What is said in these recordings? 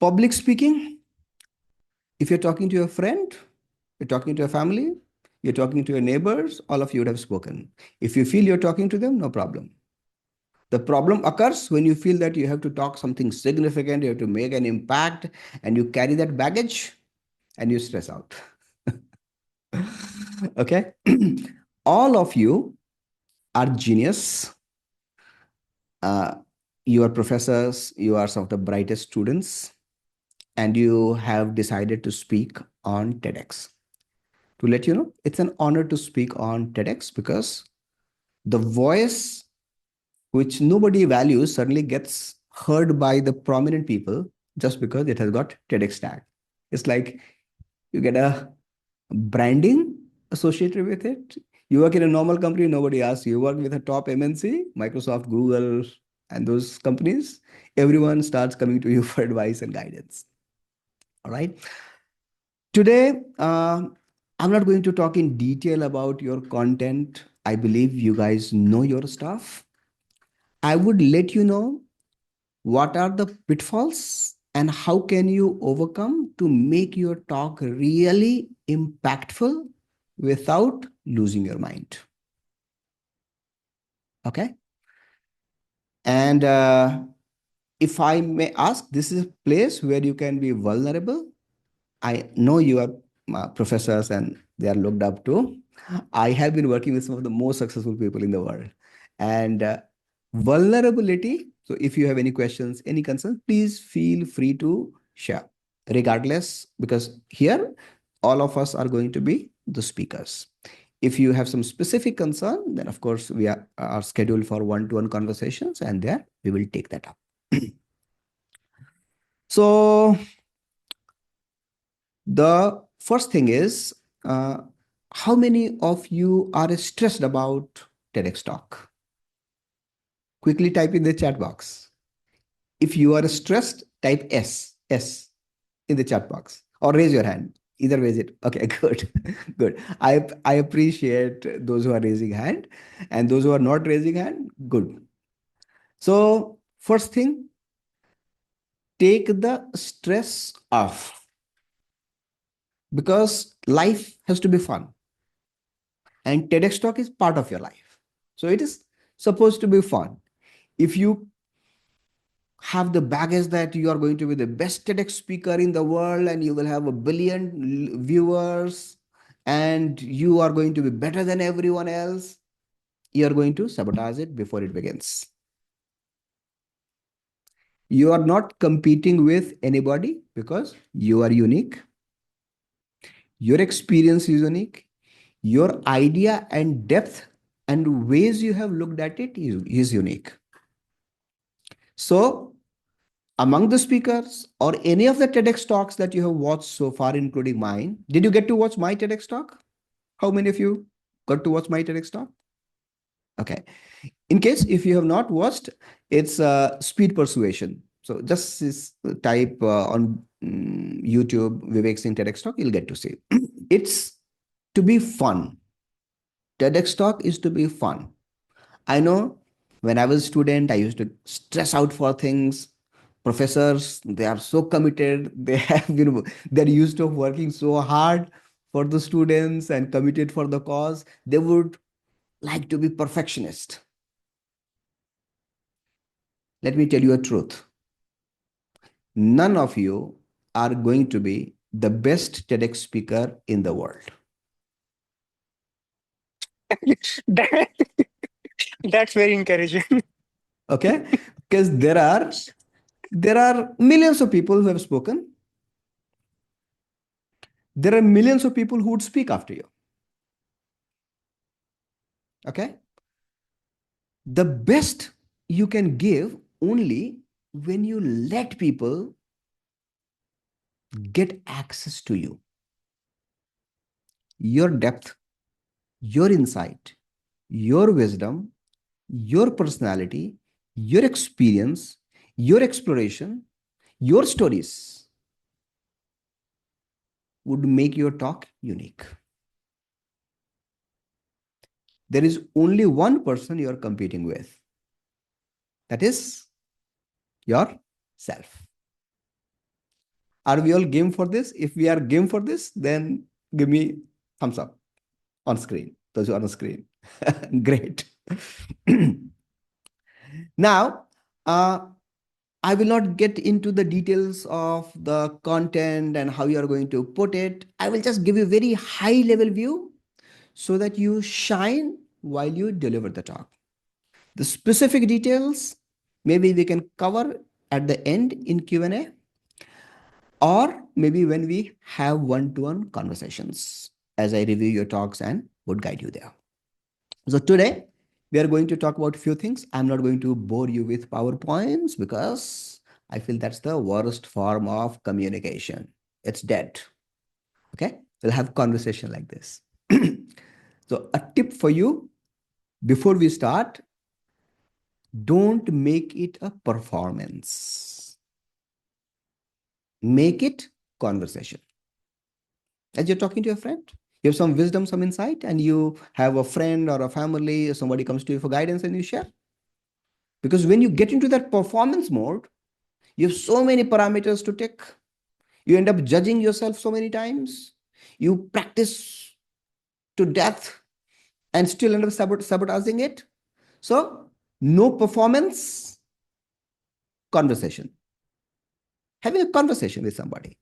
Public speaking, if you're talking to a friend, you're talking to a family, you're talking to your neighbors, all of you would have spoken. If you feel you're talking to them, no problem. The problem occurs when you feel that you have to talk something significant, you have to make an impact, and you carry that baggage and you stress out. Okay? All of you are genius. Uh, you are professors, you are some of the brightest students, and you have decided to speak on TEDx. To let you know, it's an honor to speak on TEDx because the voice which nobody values suddenly gets heard by the prominent people just because it has got TEDx tag. It's like you get a branding associated with it. You work in a normal company, nobody asks you. You work with a top MNC, Microsoft, Google, and those companies, everyone starts coming to you for advice and guidance. All right. Today, I'm not going to talk in detail about your content. I believe you guys know your stuff. I would let you know what are the pitfalls and how can you overcome to make your talk really impactful without losing your mind. Okay. And if I may ask, this is a place where you can be vulnerable. I know you are professors and they are looked up to. I have been working with some of the most successful people in the world. And vulnerability. So if you have any questions, any concerns, please feel free to share, regardless, because here all of us are going to be the speakers. If you have some specific concern, then of course we are scheduled for one-to-one conversations, and there we will take that up. So the first thing is, how many of you are stressed about TEDx talk? Quickly type in the chat box. If you are stressed, type S in the chat box or raise your hand. Either way is it. Okay, good. Good. I appreciate those who are raising hand, and those who are not raising hand, good. So first thing, take the stress off because life has to be fun. And TEDx talk is part of your life. So it is supposed to be fun. If you have the baggage that you are going to be the best TEDx speaker in the world and you will have a billion viewers and you are going to be better than everyone else, you are going to sabotage it before it begins. You are not competing with anybody because you are unique. Your experience is unique. Your idea and depth and ways you have looked at it is unique. So, among the speakers or any of the TEDx talks that you have watched so far, including mine, did you get to watch my TEDx talk? How many of you got to watch my TEDx talk? Okay. In case if you have not watched, it's speed persuasion. So just type on YouTube Vivek Singh TEDx talk, you'll get to see. It's to be fun. TEDx talk is to be fun. I know when I was a student, I used to stress out for things. Professors, they are so committed. They have, they're used to working so hard for the students and committed for the cause. They would like to be perfectionist. Let me tell you a truth. None of you are going to be the best TEDx speaker in the world. That, that's very encouraging. Okay? Because there are millions of people who have spoken. There are millions of people who would speak after you. Okay? The best you can give only when you let people get access to you. Your depth, your insight, your wisdom, your personality, your experience, your exploration, your stories would make your talk unique. There is only one person you are competing with. That is yourself. Are we all game for this? If we are game for this, then give me thumbs up on screen. Those who are on the screen. Great. Now, uh, I will not get into the details of the content and how you are going to put it. I will just give you a very high level view so that you shine while you deliver the talk. The specific details, maybe we can cover at the end in Q&A, or maybe when we have one-to-one conversations as I review your talks and would guide you there. So today we are going to talk about a few things. I'm not going to bore you with PowerPoints because I feel that's the worst form of communication. It's dead. Okay. We'll have conversation like this. So a tip for you before we start, don't make it a performance. Make it conversation. As you're talking to your friend, you have some wisdom, some insight, and you have a friend or a family, or somebody comes to you for guidance and you share. Because when you get into that performance mode, you have so many parameters to tick. You end up judging yourself so many times. You practice to death and still end up sabotaging it. So, no performance, conversation. Having a conversation with somebody.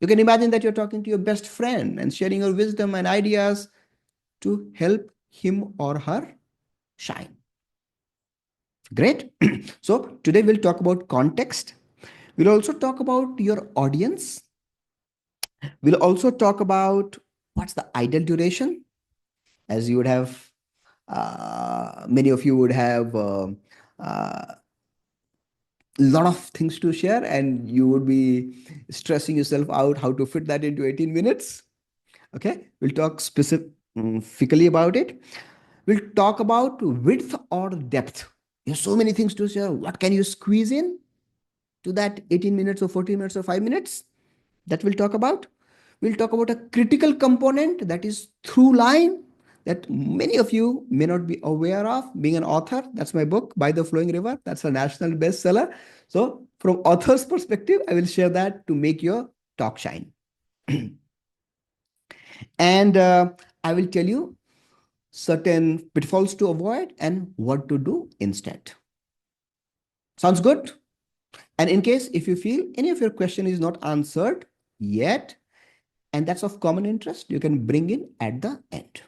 You can imagine that you're talking to your best friend and sharing your wisdom and ideas to help him or her shine. Great. So, today we'll talk about context. We'll also talk about your audience. We'll also talk about what's the ideal duration, as you would have, many of you would have a lot of things to share, and you would be stressing yourself out how to fit that into 18 minutes. Okay, we'll talk specifically about it. We'll talk about width or depth. There's so many things to share. What can you squeeze in to that 18 minutes or 14 minutes or 5 minutes? That we'll talk about. We'll talk about a critical component that is through line that many of you may not be aware of. Being an author, that's my book, By the Flowing River. That's a national bestseller. So, from author's perspective, I will share that to make your talk shine. And I will tell you certain pitfalls to avoid and what to do instead. Sounds good? And in case if you feel any of your question is not answered yet, and that's of common interest, you can bring in at the end.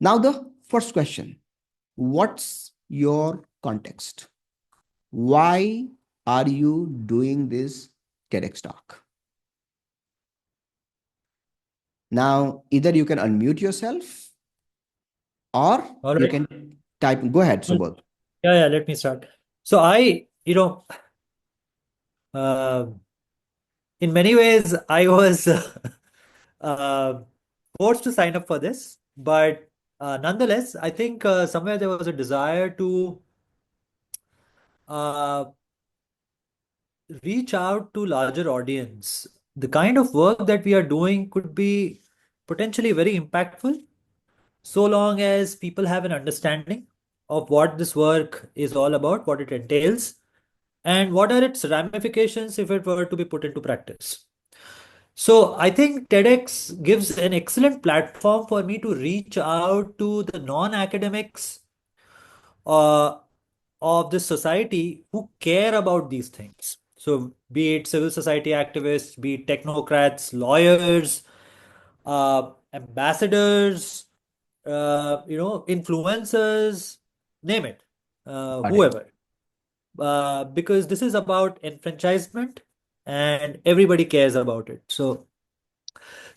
Now, the first question, what's your context? Why are you doing this TEDx talk? Now, either you can unmute yourself or All you right. can type. Go ahead, Well, Subodh. yeah, let me start. So uh, in many ways, I was uh, forced to sign up for this, but nonetheless, I think somewhere there was a desire to uh, reach out to larger audience. The kind of work that we are doing could be potentially very impactful, so long as people have an understanding of what this work is all about, what it entails, and what are its ramifications if it were to be put into practice. So I think TEDx gives an excellent platform for me to reach out to the non-academics uh, of this society who care about these things. So be it civil society activists, be it technocrats, lawyers, ambassadors, influencers, name it, Got it. whoever. Because this is about enfranchisement and everybody cares about it. So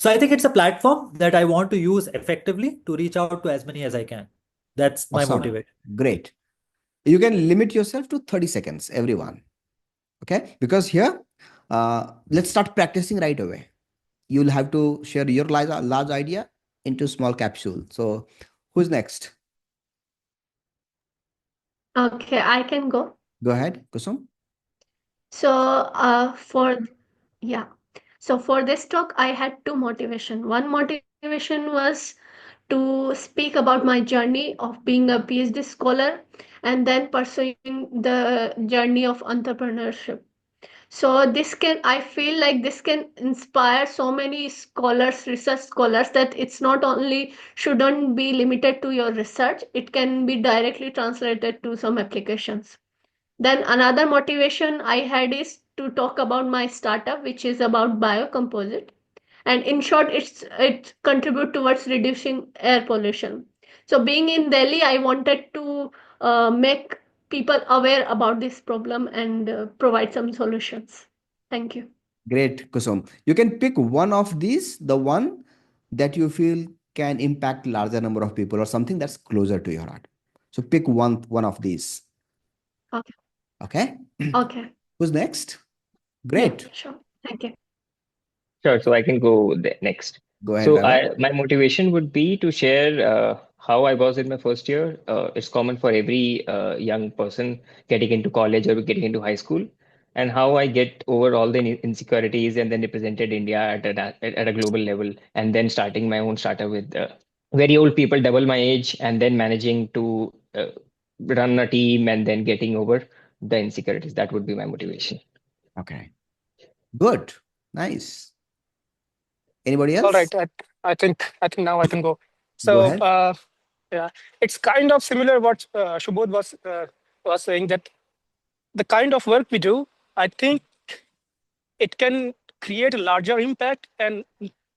I think it's a platform that I want to use effectively to reach out to as many as I can. That's my Awesome. motivation. Great. You can limit yourself to 30 seconds, everyone. Okay. Because here, let's start practicing right away. You'll have to share your large idea into small capsule. So, who's next? Okay, I can go. Go ahead, Kusum. So, yeah. So for this talk, I had two motivation. One motivation was to speak about my journey of being a PhD scholar and then pursuing the journey of entrepreneurship. So I feel like this can inspire so many scholars, research scholars, that it's not only shouldn't be limited to your research, it can be directly translated to some applications. Then another motivation I had is to talk about my startup, which is about biocomposite. And in short, it contribute towards reducing air pollution. So being in Delhi, I wanted to make people aware about this problem and provide some solutions. Thank you. Great, Kusum. You can pick one of these, the one that you feel can impact larger number of people or something that's closer to your heart. So pick one of these. Okay. Okay. Okay. Who's next? Yeah, Great. sure. Thank you. Sure, so I can go next. Go ahead, So Vaibhav. my motivation would be to share how I was in my first year. It's common for every young person getting into college or getting into high school, and how I get over all the insecurities and then represented India at a global level, and then starting my own startup with very old people, double my age, and then managing to run a team and then getting over the insecurities. That would be my motivation. Okay. Good. Nice. Anybody All else? right, I think now I can go. Go So ahead. yeah, it's kind of similar what Shubodh was saying, that the kind of work we do, I think it can create a larger impact, and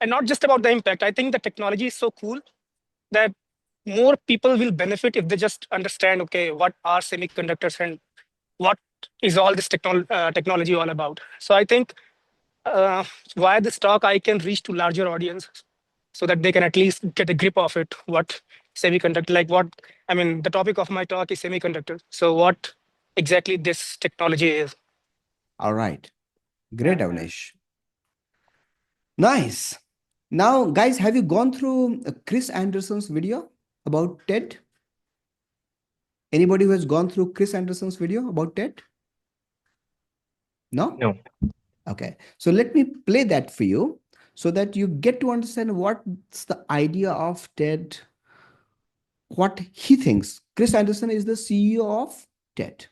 not just about the impact. I think the technology is so cool that more people will benefit if they just understand, okay, what are semiconductors and what is all this technology all about. So I think uh, via this talk, I can reach to larger audience so that they can at least get a grip of it. What semiconductor, like what, I mean, the topic of my talk is semiconductor. So what exactly this technology is. All right. Great, Avnish. Nice. Now, guys, have you gone through Chris Anderson's video about TED? Anybody who has gone through Chris Anderson's video about TED? No? No. Okay. So let me play that for you so that you get to understand what's the idea of TED, what he thinks. Chris Anderson is the CEO of TED.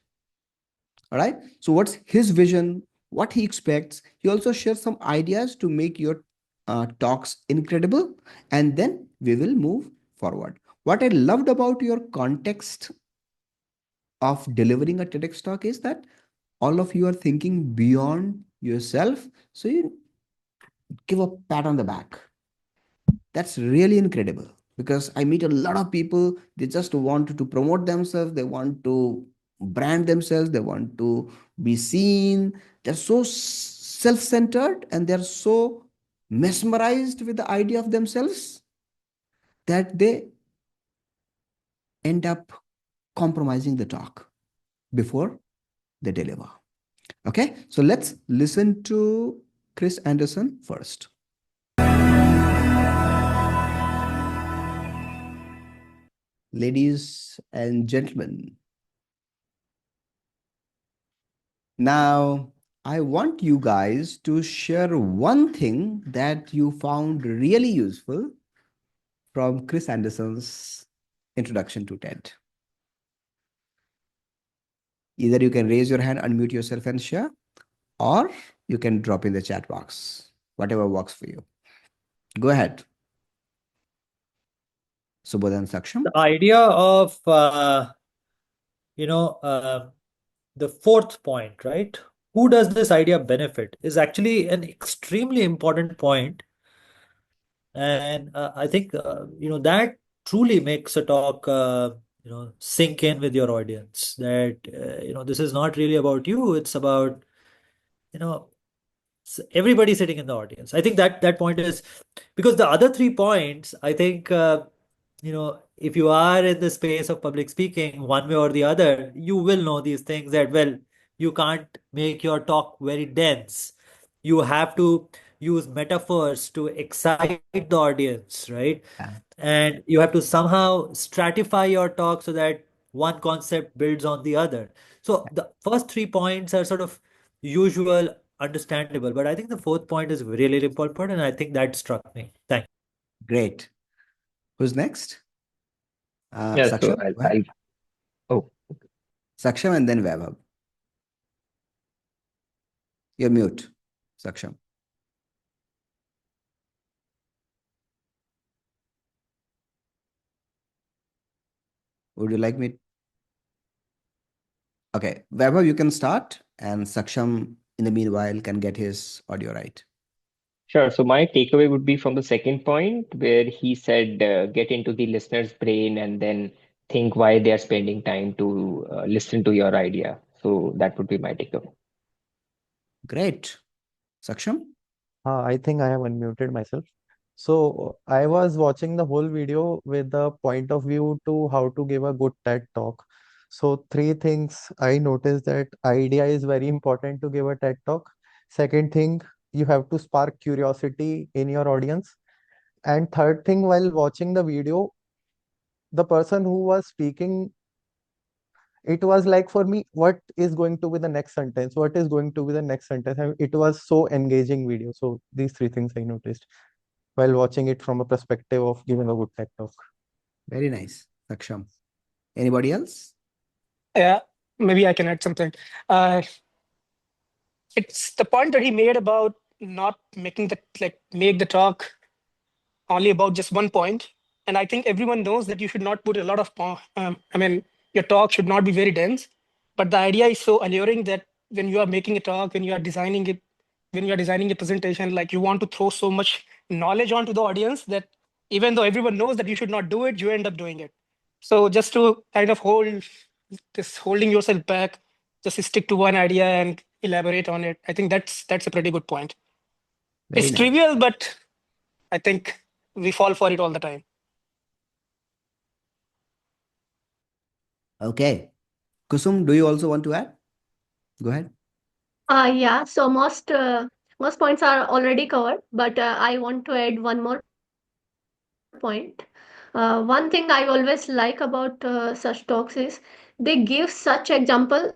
All right. So what's his vision? What he expects? He also shares some ideas to make your talks incredible. And then we will move forward. What I loved about your context of delivering a TEDx talk is that all of you are thinking beyond yourself. So you give a pat on the back. That's really incredible because I meet a lot of people, they just want to promote themselves, they want to brand themselves, they want to be seen. They're so self-centered and they're so mesmerized with the idea of themselves that they end up compromising the talk before they deliver. Okay, so let's listen to Chris Anderson first. Ladies and gentlemen, now I want you guys to share one thing that you found really useful from Chris Anderson's introduction to TED. Either you can raise your hand, unmute yourself and share, or you can drop in the chat box, whatever works for you. Go ahead. Subodhan Saksham. The idea of, the fourth point, right? Who does this idea benefit is actually an extremely important point. And I think, that truly makes a talk, sink in with your audience that, this is not really about you. It's about, you know, everybody sitting in the audience. I think that point is because the other 3 points, I think, if you are in the space of public speaking, one way or the other, you will know these things that, well, you can't make your talk very dense. You have to use metaphors to excite the audience, right? Yeah. And you have to somehow stratify your talk so that one concept builds on the other. So the first 3 points are sort of usual, understandable, but I think the fourth point is really, really important, and I think that struck me. Thanks. Great. Who's next? Yeah, so Saksham. Go ahead. oh, Saksham and then Vaibhav. You're mute, Saksham. Would you like me? Okay, Vaibhav, you can start, and Saksham, in the meanwhile, can get his audio right. Sure. So my takeaway would be from the second point where he said, get into the listener's brain and then think why they are spending time to listen to your idea. So that would be my takeaway. Great. Saksham? I think I have unmuted myself. So I was watching the whole video with the point of view to how to give a good TED talk. So three things I noticed: that idea is very important to give a TED talk. Second thing, you have to spark curiosity in your audience. And third thing, while watching the video, the person who was speaking, it was like for me, what is going to be the next sentence? What is going to be the next sentence? And it was so engaging video. So these three things I noticed while watching it from a perspective of giving a good TED talk. Very nice, Saksham. Anybody else? Yeah, maybe I can add something. Uh, it's the point that he made about not making the make the talk only about just one point. And I think everyone knows that you should not put a lot of I mean, your talk should not be very dense. But the idea is so alluring that when you are making a talk, when you are designing it, when you are designing a presentation, like you want to throw so much knowledge onto the audience that even though everyone knows that you should not do it, you end up doing it. So just to kind of hold this holding yourself back, just stick to one idea and elaborate on it. I think that's a pretty good point. Very It's nice. trivial, but I think we fall for it all the time. Okay. Kusum, do you also want to add? Go ahead. Yeah, so most points are already covered, but I want to add one more point. One thing I always like about such talks is they give such example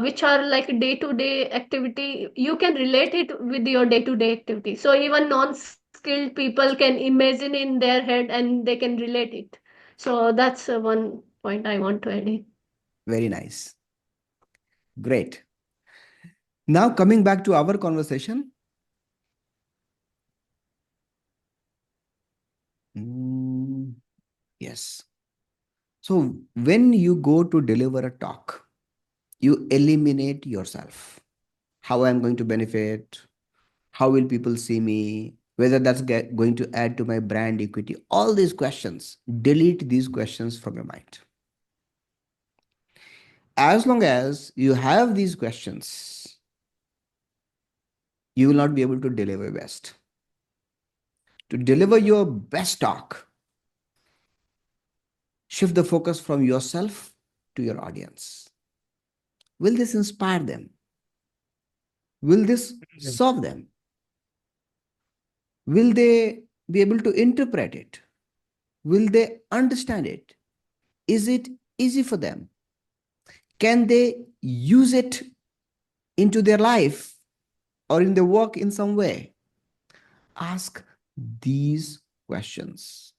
which are like day-to-day activity. You can relate it with your day-to-day activity. So even non-skilled people can imagine in their head and they can relate it. So that's one point I want to add in. Very nice. Great. Now, coming back to our conversation. Yes. So, when you go to deliver a talk, you eliminate yourself. How I'm going to benefit? How will people see me? Whether that's going to add to my brand equity? All these questions, delete these questions from your mind. As long as you have these questions, you will not be able to deliver best. To deliver your best talk, shift the focus from yourself to your audience. Will this inspire them? Will this serve them? Will they be able to interpret it? Will they understand it? Is it easy for them? Can they use it into their life or in their work in some way? Ask these questions.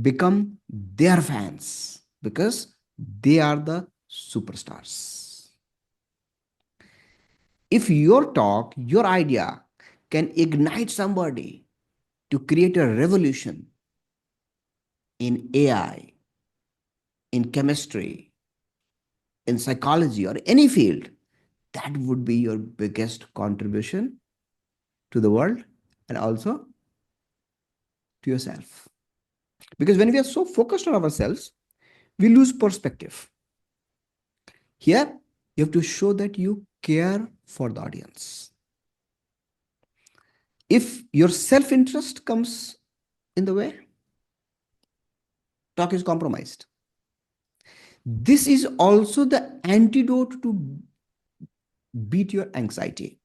Become their fans because they are the superstars. If your talk, your idea can ignite somebody to create a revolution in AI, in chemistry, in psychology, or any field, that would be your biggest contribution to the world and also to yourself. Because when we are so focused on ourselves, we lose perspective. Here, you have to show that you care for the audience. If your self-interest comes in the way, talk is compromised. This is also the antidote to beat your anxiety.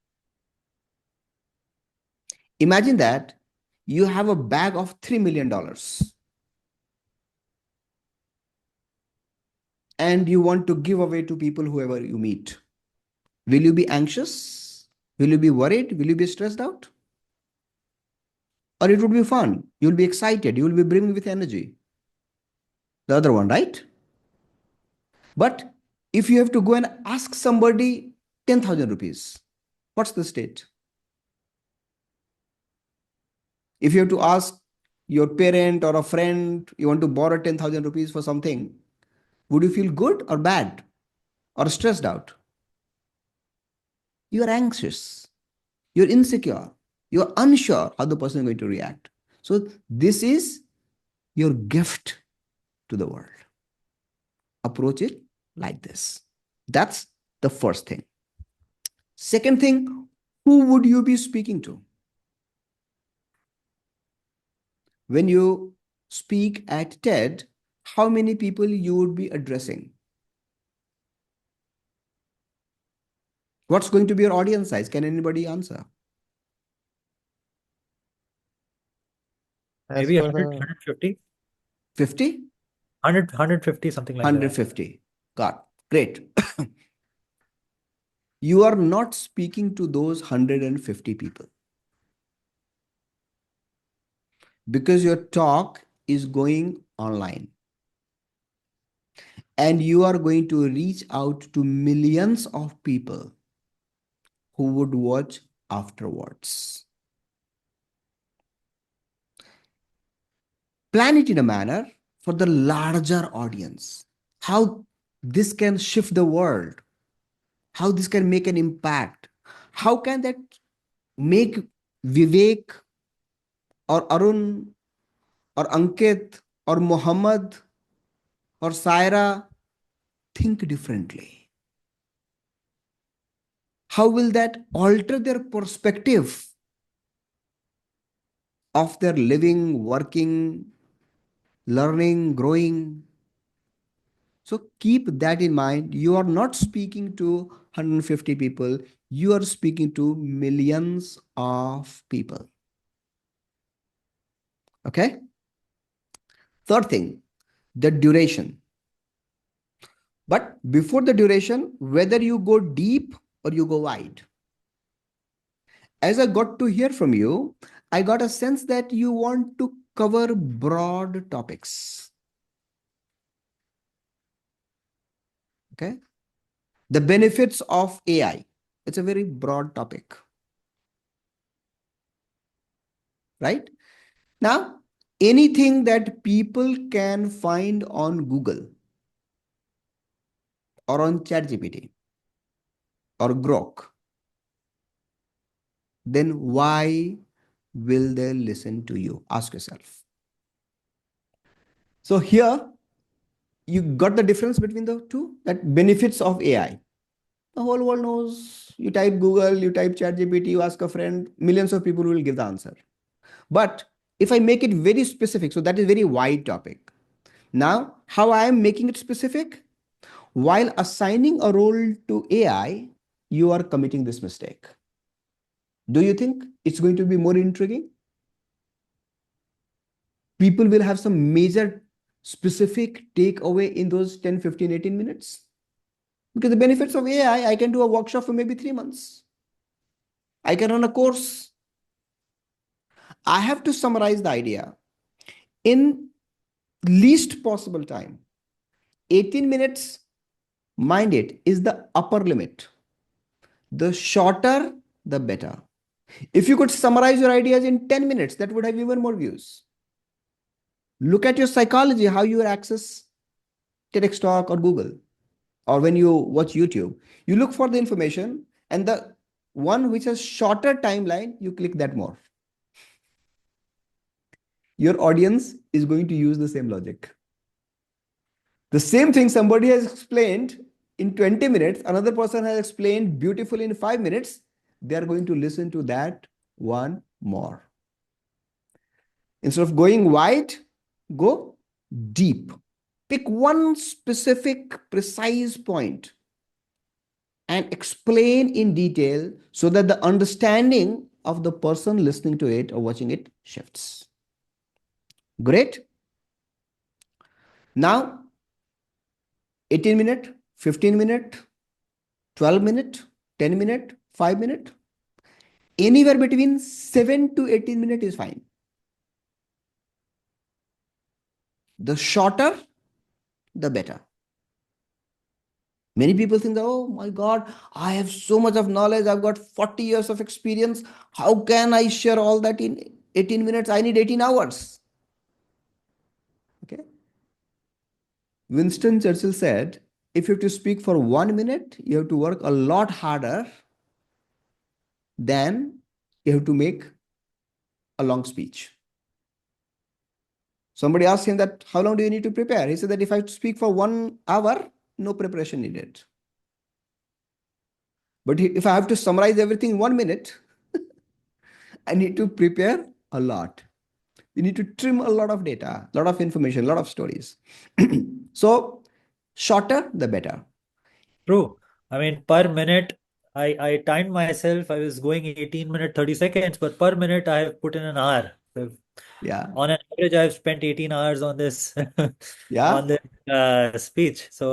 Imagine that you have a bag of $3 million and you want to give away to people whoever you meet. Will you be anxious? Will you be worried? Will you be stressed out? Or it would be fun. You'll be excited. You will be brimming with energy. The other one, right? But if you have to go and ask somebody 10,000 rupees, What's the state? If you have to ask your parent or a friend, you want to borrow 10,000 rupees for something, would you feel good or bad or stressed out? You are anxious, you're insecure, you're unsure how the person is going to react. So, this is your gift to the world. Approach it like this. That's the first thing. Second thing, who would you be speaking to? When you speak at TED, how many people you would be addressing? What's going to be your audience size? Can anybody answer? As Maybe per 100, the 150, 50? 100, 150, something like that. 150. Got great. You are not speaking to those 150 people because your talk is going online and you are going to reach out to millions of people who would watch afterwards. Plan it in a manner for the larger audience. How this can shift the world, how this can make an impact. How can that make Vivek or Arun or Ankit or Muhammad or Saira think differently? How will that alter their perspective of their living, working, learning, growing? So keep that in mind. You are not speaking to 150 people, you are speaking to millions of people. Okay? Third thing, the duration. But before the duration, whether you go deep or you go wide. As I got to hear from you, I got a sense that you want to cover broad topics. Okay? The benefits of AI. It's a very broad topic. Right? Now, anything that people can find on Google or on ChatGPT or Grok, then why will they listen to you? Ask yourself. So here you got the difference between the two, that benefits of AI. The whole world knows. You type Google, you type ChatGPT, you ask a friend, millions of people will give the answer. But if I make it very specific, so that is very wide topic. Now, how I am making it specific? While assigning a role to AI, you are committing this mistake. Do you think it's going to be more intriguing? People will have some major specific takeaway in those 10, 15, 18 minutes. Because the benefits of AI, I can do a workshop for maybe 3 months. I can run a course. I have to summarize the idea in least possible time. 18 minutes, mind it, is the upper limit. The shorter, the better. If you could summarize your ideas in 10 minutes, that would have even more views. Look at your psychology, how you access TEDx Talk or Google, or when you watch YouTube. You look for the information, and the one which has shorter timeline, you click that more. Your audience is going to use the same logic. The same thing somebody has explained in 20 minutes, another person has explained beautifully in 5 minutes. They are going to listen to that one more. Instead of going wide, go deep. Pick one specific, precise point and explain in detail so that the understanding of the person listening to it or watching it shifts. Great. Now, 18 minute, 15 minute, 12 minute, 10 minute, 5 minute, anywhere between 7 to 18 minutes is fine. The shorter, the better. Many people think that, oh my God, I have so much of knowledge. I've got 40 years of experience. How can I share all that in 18 minutes? I need 18 hours. Okay. Winston Churchill said, if you have to speak for 1 minute, you have to work a lot harder than you have to make a long speech. Somebody asked him that, how long do you need to prepare? He said that if I speak for 1 hour, no preparation needed. But if I have to summarize everything in 1 minute, I need to prepare a lot. We need to trim a lot of data, a lot of information, a lot of stories. So shorter, the better. True. I mean, per minute, I timed myself. I was going 18 minutes, 30 seconds, but per minute, I have put in an hour. So Yeah. on an average, I've spent 18 hours on this Yeah. on this speech. So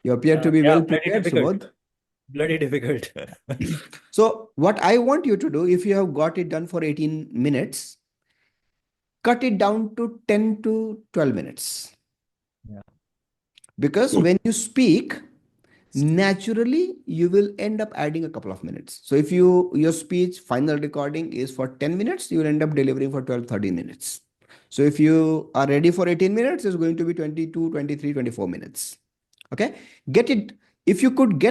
You appear to be yeah, well bloody prepared, difficult. Subodh. Bloody difficult. So what I want you to do, if you have got it done for 18 minutes, cut it down to 10 to 12 minutes. Yeah. Because when you speak, naturally you will end up adding a couple of minutes. So if your speech final recording is for 10 minutes, you will end up delivering for 12, 13 minutes. So if you are ready for 18 minutes, it's going to be 22, 23, 24 minutes. Okay. Get it. If you could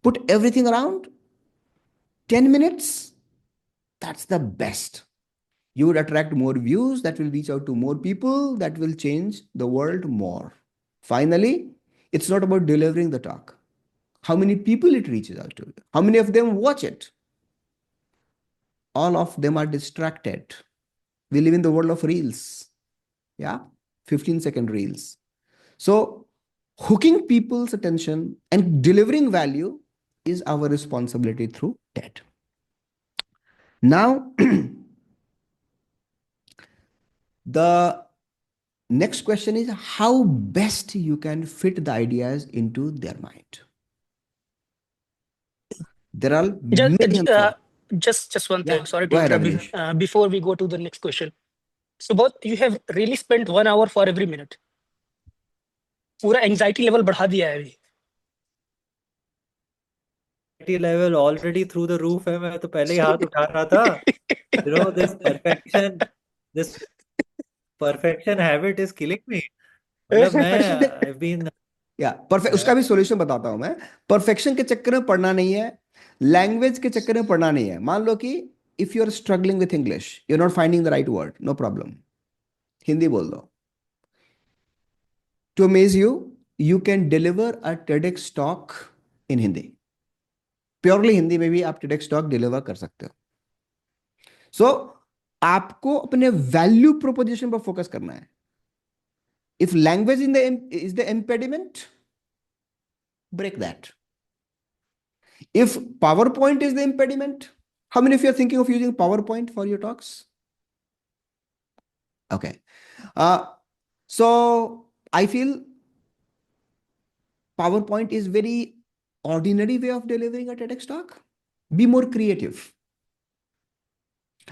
put everything around 10 minutes, that's the best. You would attract more views that will reach out to more people, that will change the world more. Finally, it's not about delivering the talk. How many people it reaches out to? How many of them watch it? All of them are distracted. We live in the world of reels. Yeah. 15-second reels. So hooking people's attention and delivering value is our responsibility through TED. Now, the next question is how best you can fit the ideas into their mind. There are Just, millions of. just one Yeah, thing. Sorry go to ahead, interrupt. Avnish. Before we go to the next question, so both you have really spent 1 hour for every minute. पूरा anxiety level बढ़ा दिया है अभी. Anxiety level already through the roof है. मैं तो पहले ही हाथ उठा रहा था. You know, this perfection habit is killing me. मतलब परफेक्शन मैं I've been या परफेक्ट उसका भी सॉल्यूशन बताता हूं मैं. परफेक्शन के चक्कर में पढ़ना नहीं है, लैंग्वेज के चक्कर में पढ़ना नहीं है. मान लो कि if you are struggling with English, you are not finding the right word, no problem, Hindi बोल दो. To amaze you, you can deliver a TEDx talk in Hindi. Purely Hindi में भी आप TEDx टॉक डिलीवर कर सकते हो. सो आपको अपने वैल्यू प्रोपोजिशन पर फोकस करना है. If language is the impediment, break that. If PowerPoint is the impediment, how many of you are thinking of using PowerPoint for your talks? Okay. So I feel PowerPoint is very ordinary way of delivering a TEDx talk. Be more creative.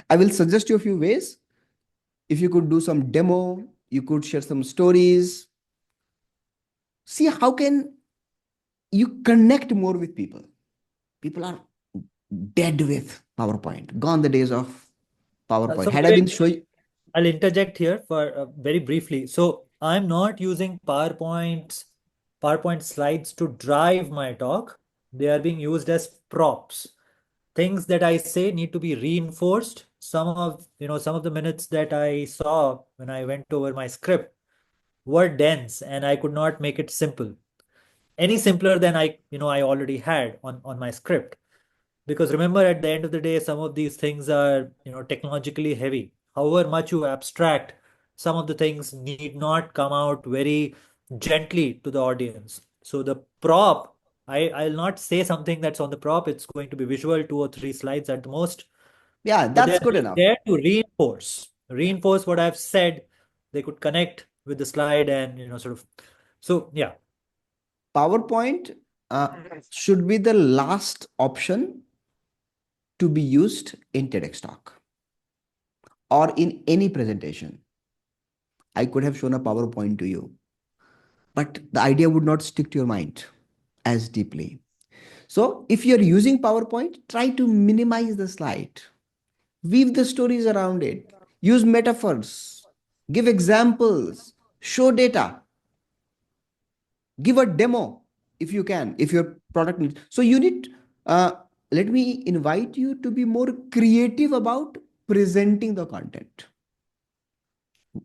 I will suggest you a few ways. If you could do some demo, you could share some stories. See how can you connect more with people. People are dead with PowerPoint. Gone the days of PowerPoint. so Had I been showing, I'll interject here for very briefly. So I'm not using PowerPoint slides to drive my talk. They are being used as props. Things that I say need to be reinforced. Some of the minutes that I saw when I went over my script were dense and I could not make it simple. Any simpler than I already had on my script. Because remember, at the end of the day, some of these things are technologically heavy. However much you abstract, some of the things need not come out very gently to the audience. So the prop, I'll not say something that's on the prop. It's going to be visual, 2 or 3 slides at the most. yeah, But that's they're good enough. there to reinforce what I've said. They could connect with the slide and sort of. So yeah. PowerPoint should be the last option to be used in TEDx talk or in any presentation. I could have shown a PowerPoint to you, but the idea would not stick to your mind. as deeply. So if you're using PowerPoint, try to minimize the slide. Weave the stories around it. Use metaphors. Give examples. Show data. Give a demo if you can, if your product needs. So you need, let me invite you to be more creative about presenting the content.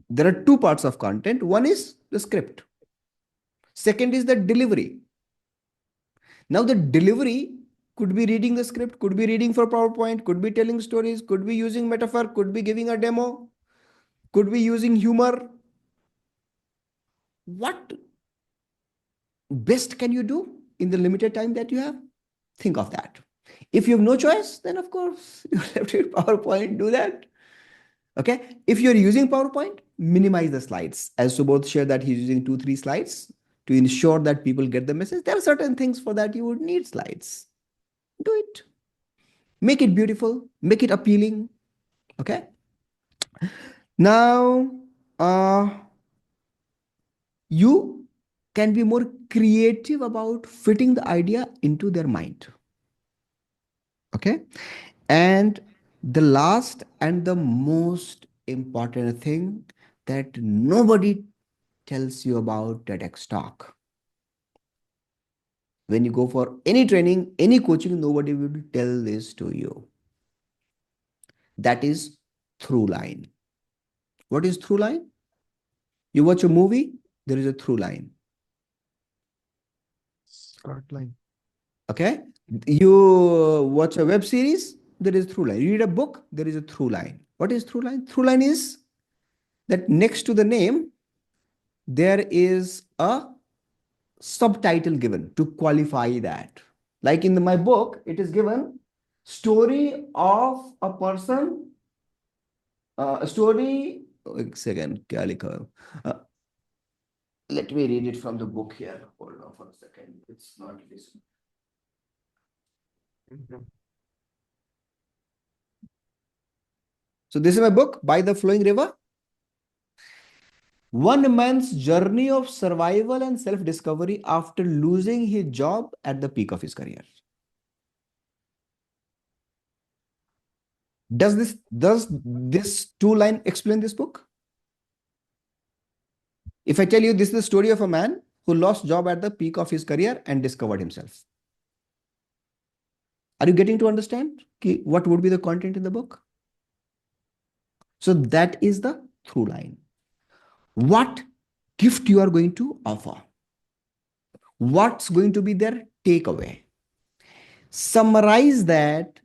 There are two parts of content. One is the script. Second is the delivery. Now the delivery could be reading the script, could be reading for PowerPoint, could be telling stories, could be using metaphor, could be giving a demo, could be using humor. What best can you do in the limited time that you have? Think of that. If you have no choice, then of course you have to use PowerPoint, do that. Okay. If you're using PowerPoint, minimize the slides. As Subodh shared that he's using 2, 3 slides to ensure that people get the message. There are certain things for that you would need slides. Do it. Make it beautiful, make it appealing. Okay. Now, you can be more creative about fitting the idea into their mind. Okay. And the last and the most important thing that nobody tells you about TEDx talk. When you go for any training, any coaching, nobody will tell this to you. That is through line. What is through line? You watch a movie, there is a through line. Start line. Okay. You watch a web series, there is through line. You read a book, there is a through line. What is through line? Through line is that next to the name, there is a subtitle given to qualify that. Like in my book, it is given story of a person, a story. One second, kya likha? Let me read it from the book here. Hold on for a second. It's not this. So this is my book, By the Flowing River. One man's journey of survival and self-discovery after losing his job at the peak of his career. Does this two line explain this book? If I tell you this is the story of a man who lost job at the peak of his career and discovered himself. Are you getting to understand what would be the content in the book? So that is the through line. What gift you are going to offer? What's going to be their takeaway? Summarize that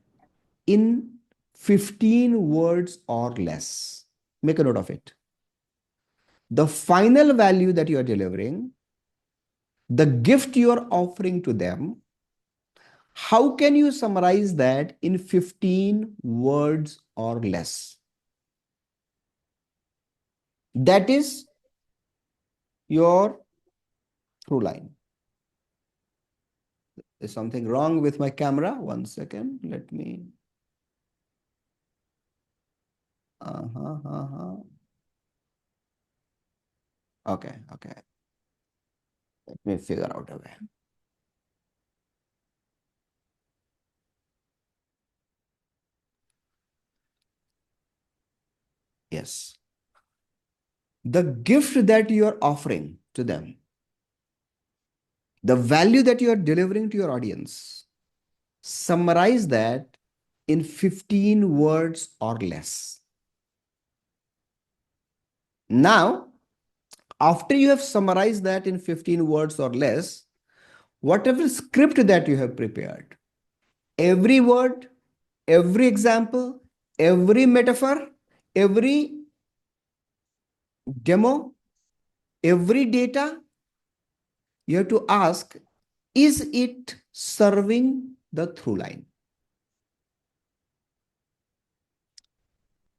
in 15 words or less. Make a note of it. The final value that you are delivering, the gift you are offering to them, how can you summarize that in 15 words or less? That is your through line. There's something wrong with my camera. 1 second. Let me. Okay. Let me figure out a way. Yes. The gift that you are offering to them, the value that you are delivering to your audience, summarize that in 15 words or less. Now, after you have summarized that in 15 words or less, whatever script that you have prepared, every word, every example, every metaphor, every demo, every data, you have to ask, is it serving the through line?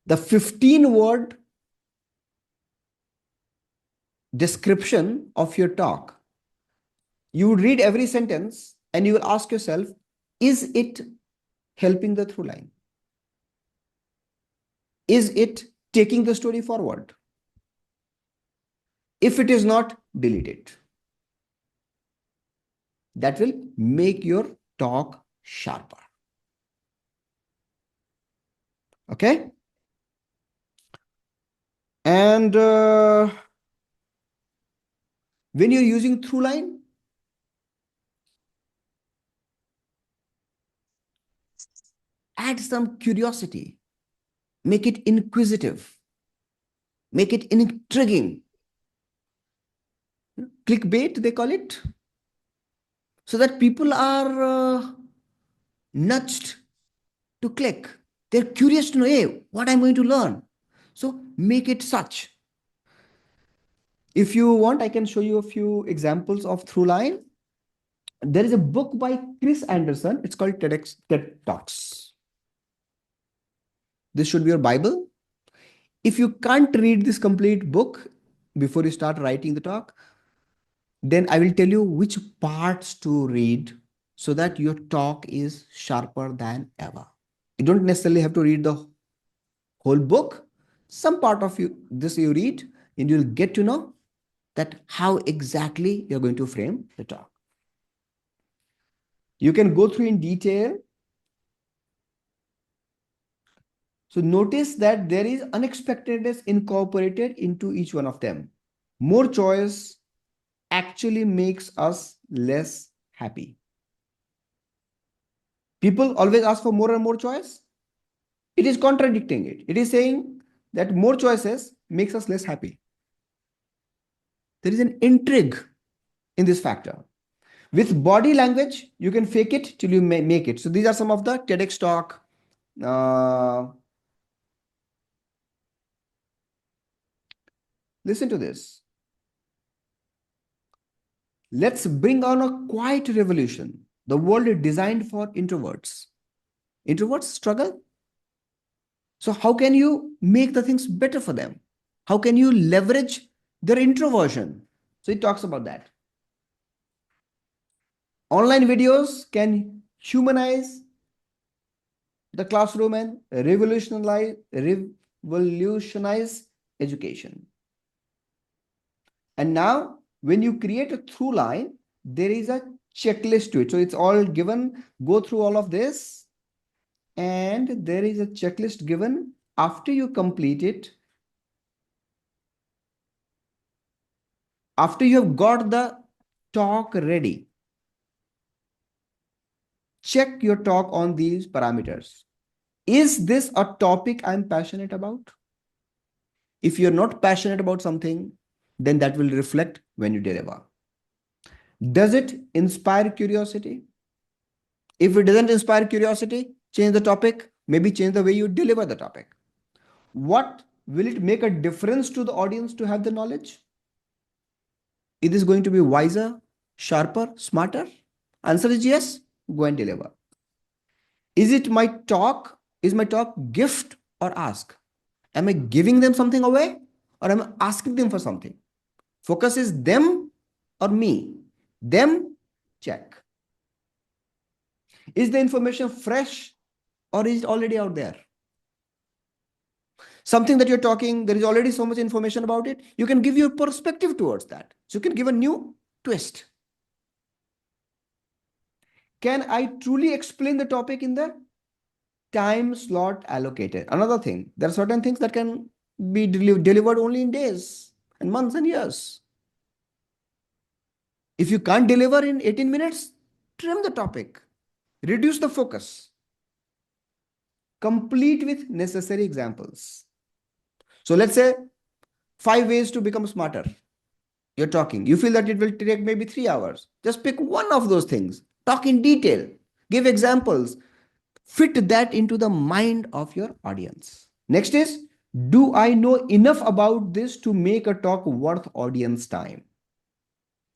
The 15-word description of your talk, you would read every sentence and you will ask yourself, is it helping the through line? Is it taking the story forward? If it is not, delete it. that will make your talk sharper. Okay? And when you're using Throughline, add some curiosity, make it inquisitive, make it intriguing. Clickbait, they call it, so that people are nudged to click. They're curious to know, hey, what I'm going to learn. So make it such. If you want, I can show you a few examples of Throughline. There is a book by Chris Anderson. It's called TEDx TED Talks. This should be your Bible. If you can't read this complete book before you start writing the talk, then I will tell you which parts to read so that your talk is sharper than ever. You don't necessarily have to read the whole book. Some part of this you read, and you'll get to know that how exactly you're going to frame the talk. You can go through in detail. So notice that there is unexpectedness incorporated into each one of them. More choice actually makes us less happy. People always ask for more and more choice. It is contradicting it. It is saying that more choices makes us less happy. There is an intrigue in this factor. With body language, you can fake it till you make it. So these are some of the TEDx talk. Listen to this. Let's bring on a quiet revolution. The world is designed for introverts. Introverts struggle. So how can you make the things better for them? How can you leverage their introversion? So it talks about that. Online videos can humanize the classroom and revolutionize education. And now, when you create a through line, there is a checklist to it. So it's all given, go through all of this. And there is a checklist given after you complete it. After you have got the talk ready, check your talk on these parameters. Is this a topic I'm passionate about? If you're not passionate about something, then that will reflect when you deliver. Does it inspire curiosity? If it doesn't inspire curiosity, change the topic, maybe change the way you deliver the topic. What will it make a difference to the audience to have the knowledge? Is this going to be wiser, sharper, smarter? Answer is yes, go and deliver. Is it my talk? Is my talk gift or ask? Am I giving them something away or am I asking them for something? Focus is them or me. Them, check. Is the information fresh or is it already out there? Something that you're talking, there is already so much information about it. You can give your perspective towards that. So you can give a new twist. Can I truly explain the topic in the time slot allocated? Another thing, there are certain things that can be delivered only in days and months and years. If you can't deliver in 18 minutes, trim the topic, reduce the focus, complete with necessary examples. So let's say 5 ways to become smarter. You're talking, you feel that it will take maybe 3 hours. Just pick one of those things, talk in detail, give examples, fit that into the mind of your audience. Next is, do I know enough about this to make a talk worth audience time?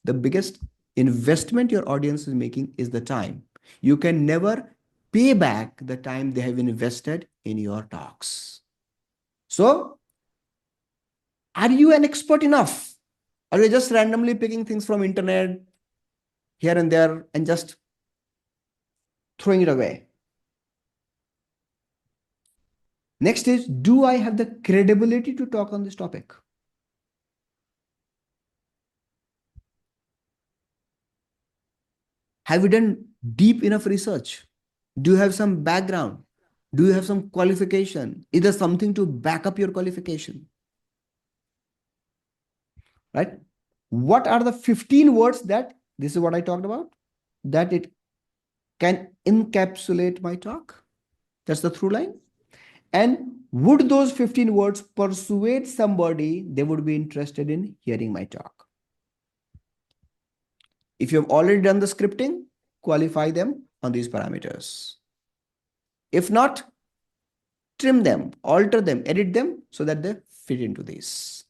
The biggest investment your audience is making is the time. You can never pay back the time they have invested in your talks. So, are you an expert enough? Are you just randomly picking things from internet here and there and just throwing it away? Next is, do I have the credibility to talk on this topic? Have you done deep enough research? Do you have some background? Do you have some qualification? Is there something to back up your qualification? Right? What are the 15 words that, this is what I talked about, that it can encapsulate my talk? That's the through line. And would those 15 words persuade somebody they would be interested in hearing my talk? If you have already done the scripting, qualify them on these parameters. If not, trim them, alter them, edit them so that they fit into these.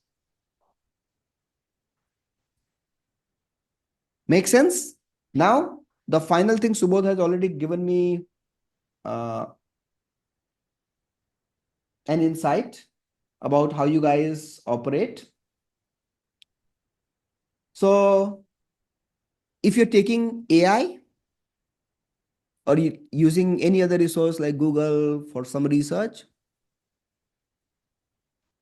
Make sense? Now, the final thing, Subodh has already given me an insight about how you guys operate. So, if you're taking AI or using any other resource like Google for some research,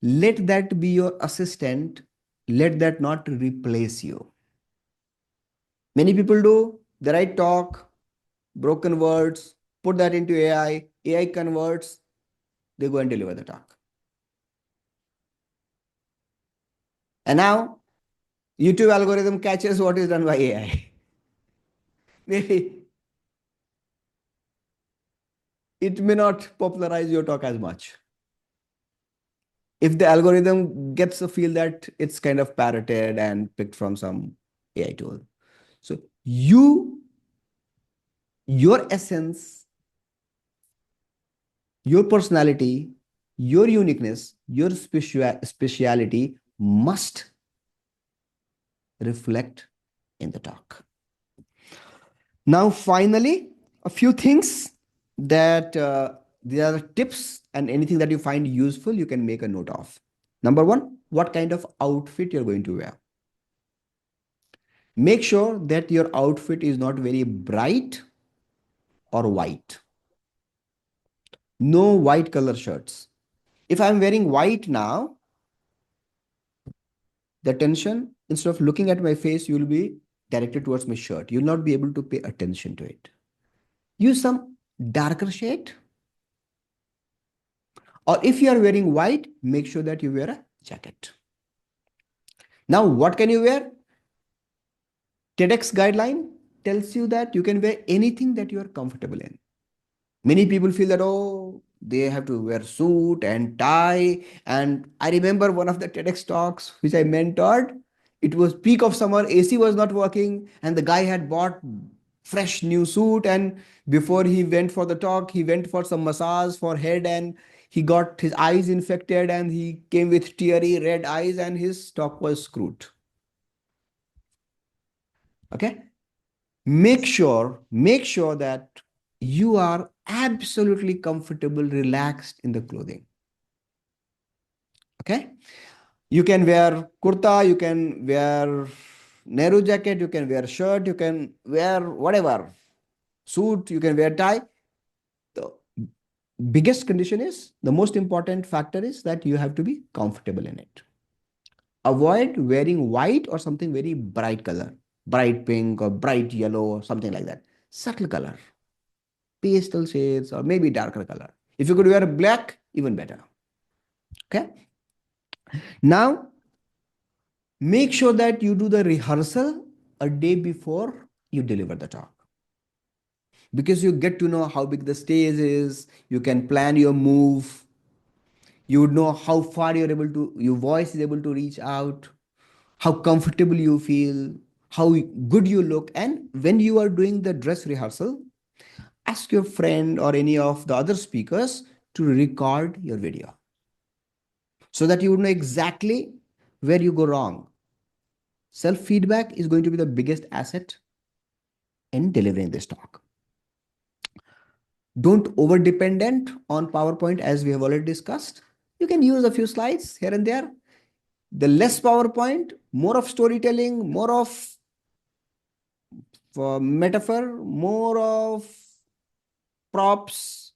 let that be your assistant. Let that not replace you. Many people do, they write talk, broken words, put that into AI, AI converts, they go and deliver the talk. And now YouTube algorithm catches what is done by AI. Maybe it may not popularize your talk as much. If the algorithm gets a feel that it's kind of parroted and picked from some AI tool. So your essence, your personality, your uniqueness, your speciality must reflect in the talk. Now, finally, a few things that these are the tips, and anything that you find useful, you can make a note of. Number one, what kind of outfit you're going to wear. Make sure that your outfit is not very bright or white. No white color shirts. If I'm wearing white now, the attention, instead of looking at my face, you will be directed towards my shirt. You'll not be able to pay attention to it. Use some darker shade. Or if you are wearing white, make sure that you wear a jacket. Now, what can you wear? TEDx guideline tells you that you can wear anything that you are comfortable in. Many people feel that, oh, they have to wear suit and tie. And I remember one of the TEDx talks which I mentored. It was peak of summer, AC was not working, and the guy had bought fresh new suit. And before he went for the talk, he went for some massage for head, and he got his eyes infected, and he came with teary red eyes, and his talk was screwed. Okay. Make sure that you are absolutely comfortable, relaxed in the clothing. Okay. You can wear kurta, you can wear Nehru jacket, you can wear shirt, you can wear whatever, suit, you can wear tie. The biggest condition is, the most important factor is that you have to be comfortable in it. Avoid wearing white or something very bright color, bright pink or bright yellow or something like that. Subtle color, pastel shades, or maybe darker color. If you could wear black, even better. Okay. Now, make sure that you do the rehearsal a day before you deliver the talk, because you get to know how big the stage is. You can plan your move. You would know how far your voice is able to reach out, how comfortable you feel, how good you look. And when you are doing the dress rehearsal, ask your friend or any of the other speakers to record your video so that you would know exactly where you go wrong. Self feedback is going to be the biggest asset in delivering this talk. Don't over dependent on PowerPoint, as we have already discussed. You can use a few slides here and there. The less PowerPoint, more of storytelling, more of metaphor, more of props.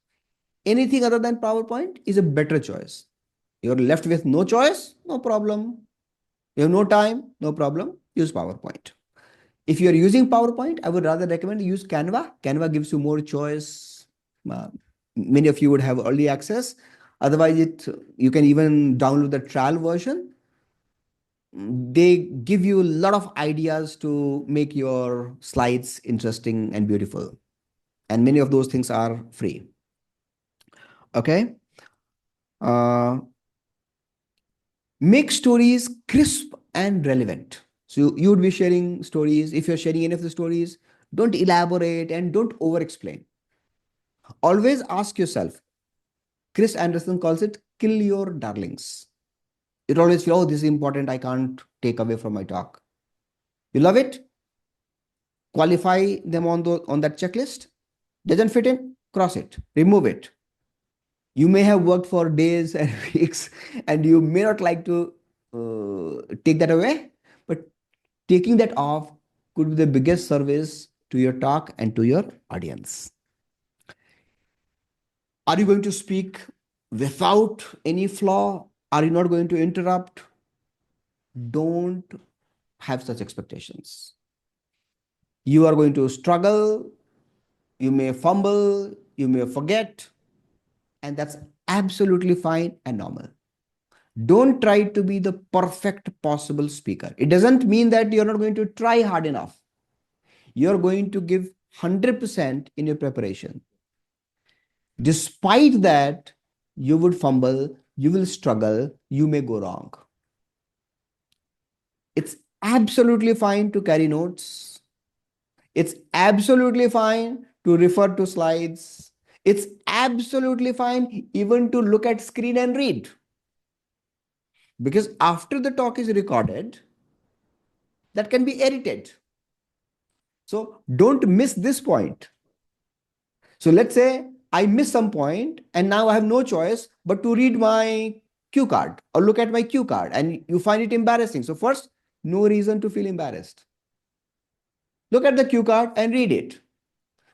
Anything other than PowerPoint is a better choice. You're left with no choice, no problem. You have no time, no problem. Use PowerPoint. If you're using PowerPoint, I would rather recommend use Canva. Canva gives you more choice. Uh, Many of you would have early access. Otherwise, you can even download the trial version. They give you a lot of ideas to make your slides interesting and beautiful. And many of those things are free. Okay. Make stories crisp and relevant. So you would be sharing stories. If you're sharing any of the stories, don't elaborate and don't over explain. Always ask yourself. Chris Anderson calls it kill your darlings. It always feel, oh, this is important. I can't take away from my talk. You love it? Qualify them on that checklist. Doesn't fit in? Cross it. Remove it. You may have worked for days and weeks, and you may not like to take that away, but taking that off could be the biggest service to your talk and to your audience. Are you going to speak without any flaw? Are you not going to interrupt? Don't have such expectations. You are going to struggle, you may fumble, you may forget, and that's absolutely fine and normal. Don't try to be the perfect possible speaker. It doesn't mean that you're not going to try hard enough. You're going to give 100% in your preparation. Despite that, you would fumble, you will struggle, you may go wrong. It's absolutely fine to carry notes. It's absolutely fine to refer to slides. It's absolutely fine even to look at screen and read. Because after the talk is recorded, that can be edited. So don't miss this point. So let's say I miss some point and now I have no choice but to read my cue card or look at my cue card and you find it embarrassing. So first, no reason to feel embarrassed. Look at the cue card and read it.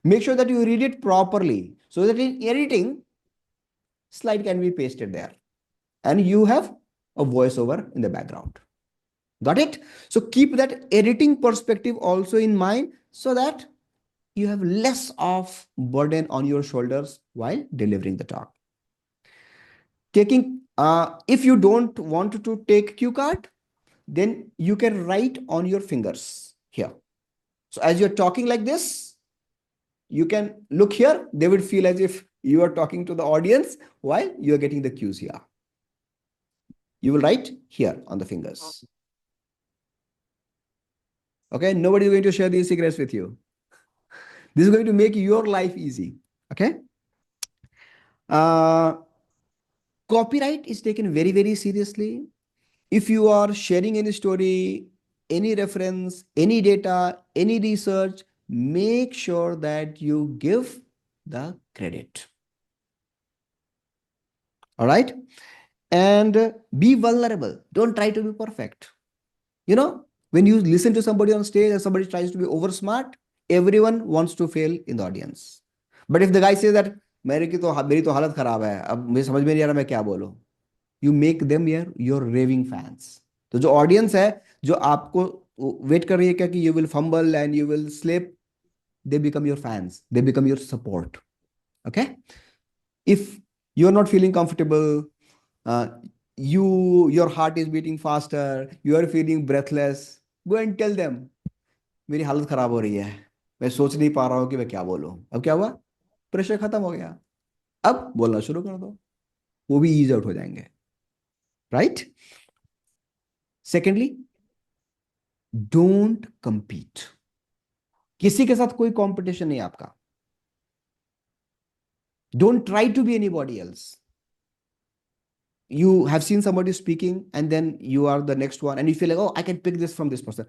Make sure that you read it properly so that in editing, slide can be pasted there and you have a voiceover in the background. Got it? So keep that editing perspective also in mind so that you have less of burden on your shoulders while delivering the talk. If you don't want to take cue card, then you can write on your fingers here. So as you're talking like this, you can look here. They would feel as if you are talking to the audience while you're getting the cues here. You will write here on the fingers. Okay, nobody is going to share these secrets with you. This is going to make your life easy. Okay. Copyright is taken very, very seriously. If you are sharing any story, any reference, any data, any research, make sure that you give the credit. All right. And be vulnerable. Don't try to be perfect. You know, when you listen to somebody on stage and somebody tries to be over smart, everyone wants to fail in the audience. But if the guy says that मेरी तो हालत खराब है अब मुझे समझ में नहीं आ रहा मैं क्या बोलूं, you make them your raving fans. तो जो audience है जो आपको वेट कर रही है क्या कि you will fumble and you will slip, they become your fans, they become your support. Okay. If you're not feeling comfortable, your heart is beating faster, you are feeling breathless, go and tell them मेरी हालत खराब हो रही है, मैं सोच नहीं पा रहा हूं कि मैं क्या बोलूं. अब क्या हुआ? प्रेशर खत्म हो गया. अब बोलना शुरू कर दो, वो भी ईज आउट हो जाएंगे. राइट. Secondly, don't compete. किसी के साथ कोई कंपटीशन नहीं आपका. Don't try to be anybody else. You have seen somebody speaking and then you are the next one and you feel like, oh, I can pick this from this person.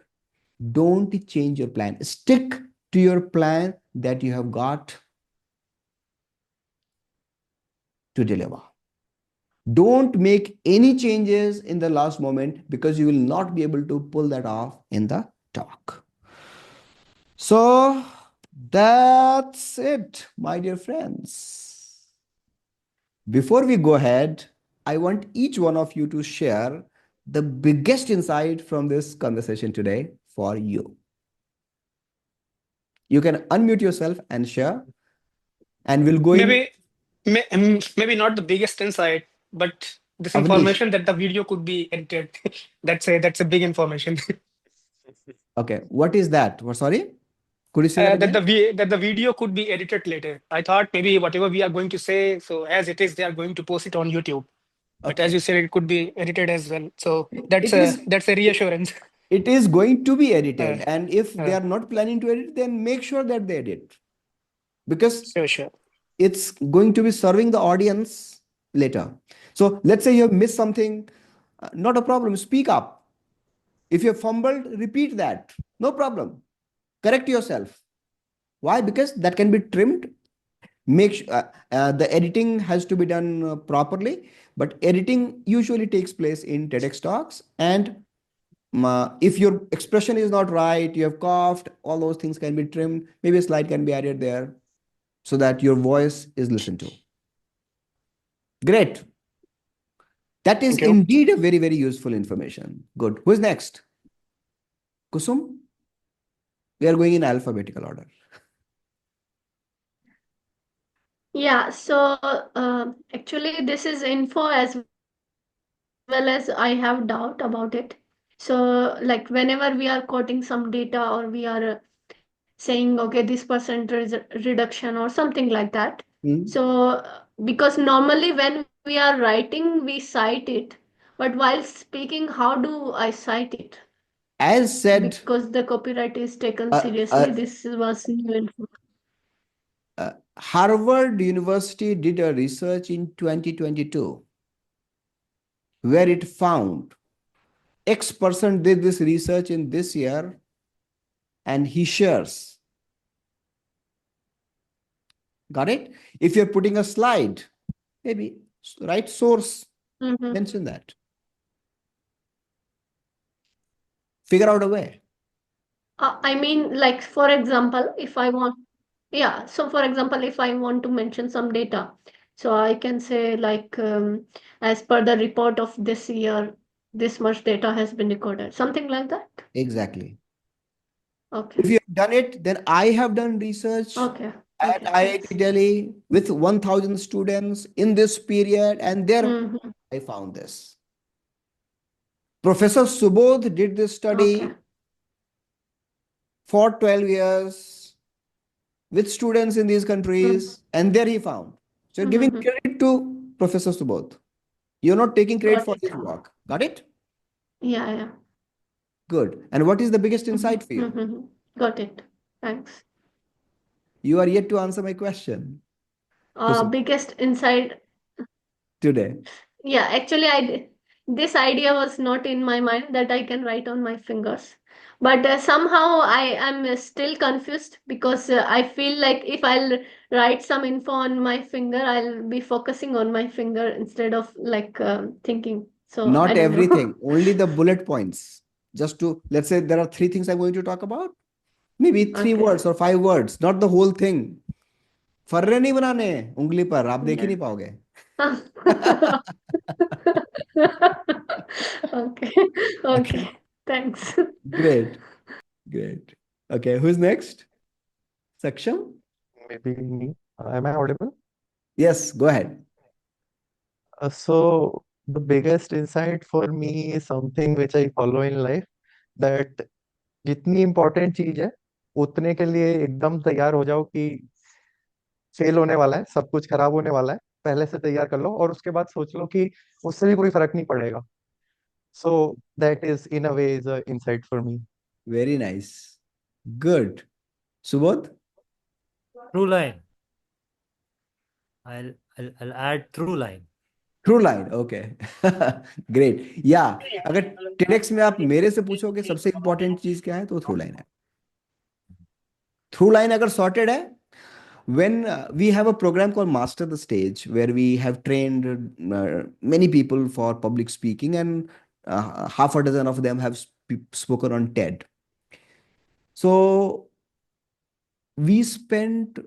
Don't change your plan. Stick to your plan that you have got to deliver. Don't make any changes in the last moment because you will not be able to pull that off in the talk. So that's it, my dear friends. Before we go ahead, I want each one of you to share the biggest insight from this conversation today for you. You can unmute yourself and share, and we'll go in. Maybe not the biggest insight, but this Avnish. information that the video could be edited. That's a big information. Okay, what is that? Sorry, could you say that again? That the video could be edited later. I thought maybe whatever we are going to say, so as it is, they are going to post it on YouTube. But as Okay. you said, it could be edited as well. So It is that's a reassurance. it is going to be edited, Uh, and if they uh, are not planning to edit, then make sure that they edit, because sure. it's going to be serving the audience later. So let's say you have missed something, not a problem. Speak up. If you have fumbled, repeat that. No problem. Correct yourself. Why? Because that can be trimmed. Make sure the editing has to be done properly, but editing usually takes place in TEDx talks. And if your expression is not right, you have coughed, all those things can be trimmed. Maybe a slide can be added there so that your voice is listened to. Great. That is Thank you. indeed a very, very useful information. Good. Who is next? Kusum? We are going in alphabetical order. Yeah, so actually this is info as well as I have doubt about it. So like whenever we are quoting some data or we are saying okay this percentage reduction or something like that. Hmm. So because normally when we are writing we cite it, but while speaking how do I cite it? As said, Because the copyright is taken uh, seriously. uh, This was new info. Harvard University did a research in 2022 where it found X person did this research in this year and he shares. Got it? If you're putting a slide, maybe write source, Mm-hmm. mention that. Figure out a way. I mean, like for example, if I want, yeah. So for example, if I want to mention some data, so I can say like, as per the report of this year, this much data has been recorded, something like that. Exactly. Okay. If you have done it, then I have done research Okay. at Okay. IIT Thanks. Delhi with 1,000 students in this period, and there Mm-hmm. I found this. Professor Subodh did this Okay. study for 12 years with students in these countries, and there he found. So you're giving Mm-hmm. credit to Professor Subodh. You're not taking credit Got for it. his work. Got it? Yeah. Yeah. Good. And what is the biggest Mm-hmm. insight for you? Mm-hmm. Got it. Thanks. You are yet to answer my question, Kusum, Biggest insight. today. Yeah, actually, this idea was not in my mind that I can write on my fingers. But somehow I am still confused because I feel like if I'll write some info on my finger, I'll be focusing on my finger instead of like thinking. So I Not don't know. everything, only the bullet points. Just to, let's say there are three things I'm going to talk about. Maybe three Okay. words or five words, not the whole thing. फर्रे नहीं बनाने उंगली पर आप देख ही Yeah. नहीं पाओगे. Okay. Okay. Thanks. Great. Great. Okay, who's next? Saksham? Maybe me. Am I audible? Yes, go ahead. So the biggest insight for me is something which I follow in life, that जितनी important चीज है उतने के लिए एकदम तैयार हो जाओ कि फेल होने वाला है, सब कुछ खराब होने वाला है, पहले से तैयार कर लो और उसके बाद सोच लो कि उससे भी कोई फर्क नहीं पड़ेगा. So that is in a way is a insight for me. Very nice. Good. Subodh? Through line. I'll add through line. Through line. Okay. Great. Yeah. अगर TEDx में आप मेरे से पूछोगे सबसे इंपॉर्टेंट चीज क्या है तो थ्रू लाइन है. थ्रू लाइन अगर सॉर्टेड है, when we have a program called Master the Stage, where we have trained many people for public speaking, and half a dozen of them have spoken on TED. So we spent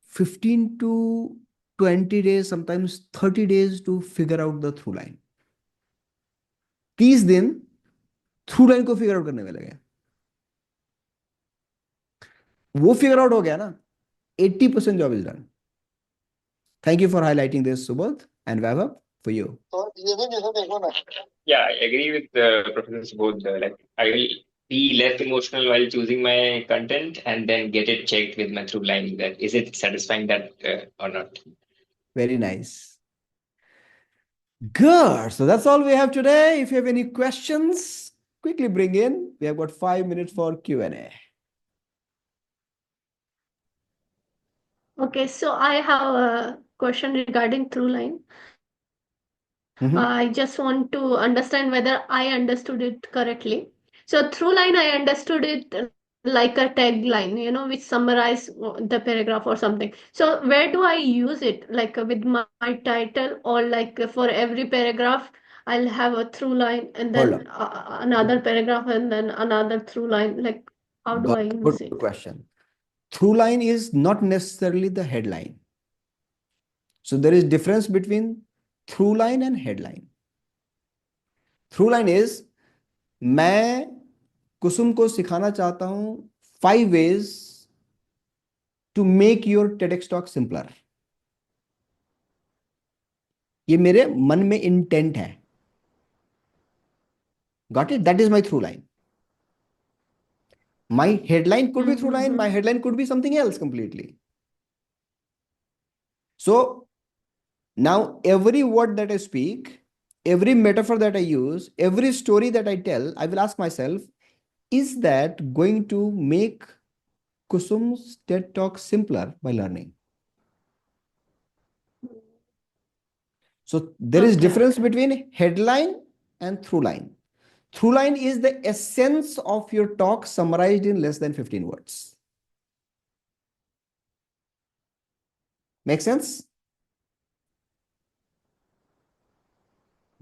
15 to 20 days, sometimes 30 days to figure out the through line. 30 दिन through line को figure out करने में लगे. वो figure out हो गया ना, 80% job is done. Thank you for highlighting this, Subodh and Vaibhav, for you. Yeah, I agree with Professor Subodh. Like, I will be less emotional while choosing my content and then get it checked with my through line that is it satisfying that or not. Very nice. Good. So that's all we have today. If you have any questions, quickly bring in. We have got 5 minutes for Q&A. Okay, so I have a question regarding Throughline. I just want to understand whether I understood it correctly. So Throughline, I understood it like a tagline, which summarize the paragraph or something. So where do I use it? Like with my title, or like for every paragraph, I'll have a through line and Hold then on. another paragraph and then another through line. Like how do I use Good it? question. Through line is not necessarily the headline. So there is difference between through line and headline. Through line is, मैं कुसुम को सिखाना चाहता हूं 5 ways to make your TEDx talk simpler. ये मेरे मन में intent है. Got it? That is my through line. My headline could be through line. My headline could be something else completely. So now every word that I speak, every metaphor that I use, every story that I tell, I will ask myself, is that going to make Kusum's TED Talk simpler by learning? So there is difference between headline and through line. Through line is the essence of your talk summarized in less than 15 words. Make sense?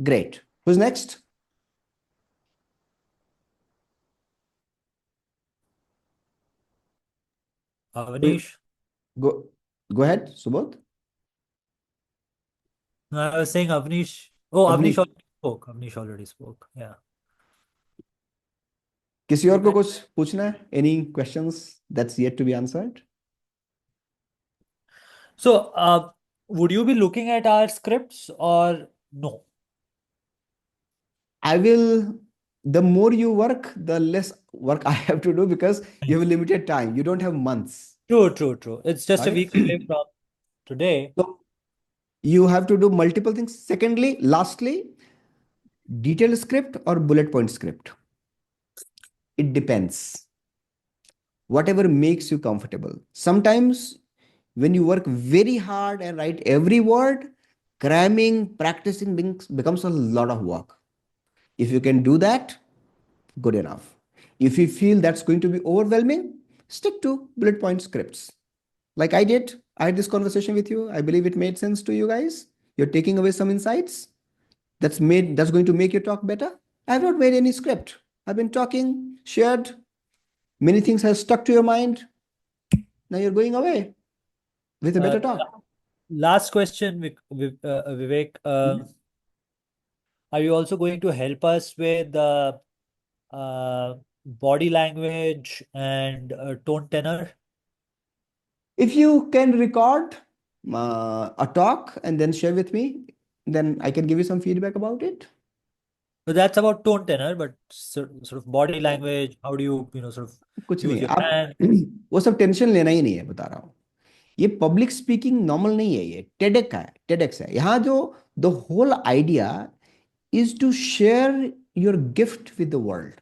Great. Who's next? Avanish. Go ahead, Subodh. No, I was saying Avnish. Oh, Avnish Avnish. already spoke. Avnish already spoke. Yeah. किसी और को कुछ पूछना है? Any questions that's yet to be answered? So, would you be looking at our scripts or no? I will, the more you work, the less work I have to do because you have a limited time. You don't have months. True. It's just a Right? week away from today. So you have to do multiple things. Secondly, lastly, detailed script or bullet point script. It depends. Whatever makes you comfortable. Sometimes when you work very hard and write every word, cramming, practicing becomes a lot of work. If you can do that, good enough. If you feel that's going to be overwhelming, stick to bullet point scripts. Like I did, I had this conversation with you. I believe it made sense to you guys. You're taking away some insights that's going to make your talk better. I have not made any script. I've been talking, shared, many things have stuck to your mind. Now you're going away with a better talk. Last question, Vivek. Are you also going to help us with the body language and tone tenor? If you can record a talk and then share with me, then I can give you some feedback about it. So that's about tone tenor, but sort of body language. How do you, sort of कुछ नहीं use है your आप hand? वो सब tension लेना ही नहीं है, बता रहा हूँ. ये पब्लिक स्पीकिंग नॉर्मल नहीं है, ये टेडेक का है, टेडेक्स है. यहाँ जो the whole idea is to share your gift with the world.